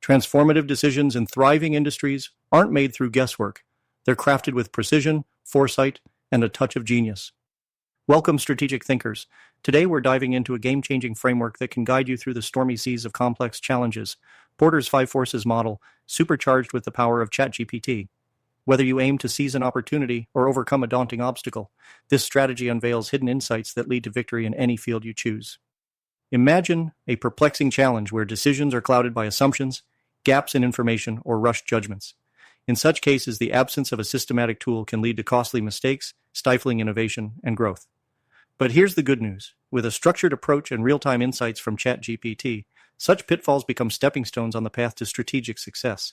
Transformative decisions in thriving industries aren't made through guesswork. They're crafted with precision, foresight, and a touch of genius. Welcome, strategic thinkers. Today we're diving into a game-changing framework that can guide you through the stormy seas of complex challenges. Porter's Five Forces model, supercharged with the power of ChatGPT. Whether you aim to seize an opportunity or overcome a daunting obstacle, this strategy unveils hidden insights that lead to victory in any field you choose. Imagine a perplexing challenge where decisions are clouded by assumptions, gaps in information, or rushed judgments. In such cases, the absence of a systematic tool can lead to costly mistakes, stifling innovation and growth. But here's the good news. With a structured approach and real-time insights from ChatGPT, such pitfalls become stepping stones on the path to strategic success.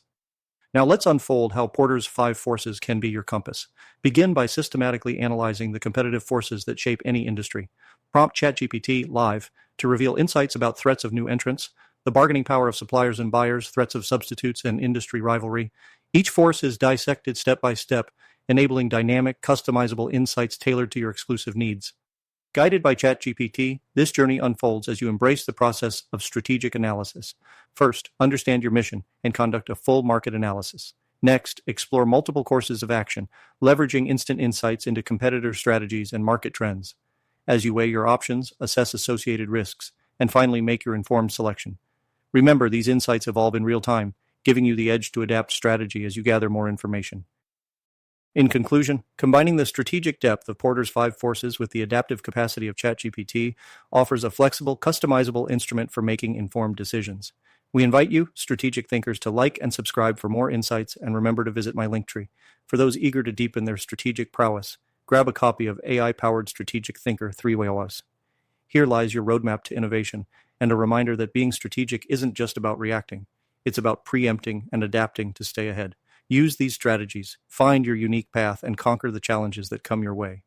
Now let's unfold how Porter's Five Forces can be your compass. Begin by systematically analyzing the competitive forces that shape any industry. Prompt ChatGPT live to reveal insights about threats of new entrants, the bargaining power of suppliers and buyers, threats of substitutes, and industry rivalry. Each force is dissected step by step, enabling dynamic, customizable insights tailored to your exclusive needs. Guided by ChatGPT, this journey unfolds as you embrace the process of strategic analysis. First, understand your mission and conduct a full market analysis. Next, explore multiple courses of action, leveraging instant insights into competitor strategies and market trends. As you weigh your options, assess associated risks, and finally make your informed selection. Remember, these insights evolve in real time, giving you the edge to adapt strategy as you gather more information. In conclusion, combining the strategic depth of Porter's Five Forces with the adaptive capacity of ChatGPT offers a flexible, customizable instrument for making informed decisions. We invite you, strategic thinkers, to like and subscribe for more insights, and remember to visit my Linktree. For those eager to deepen their strategic prowess, grab a copy of AI-powered Strategic Thinker 3 Here lies your roadmap to innovation, and a reminder that being strategic isn't just about reacting. It's about preempting and adapting to stay ahead. Use these strategies, find your unique path, and conquer the challenges that come your way.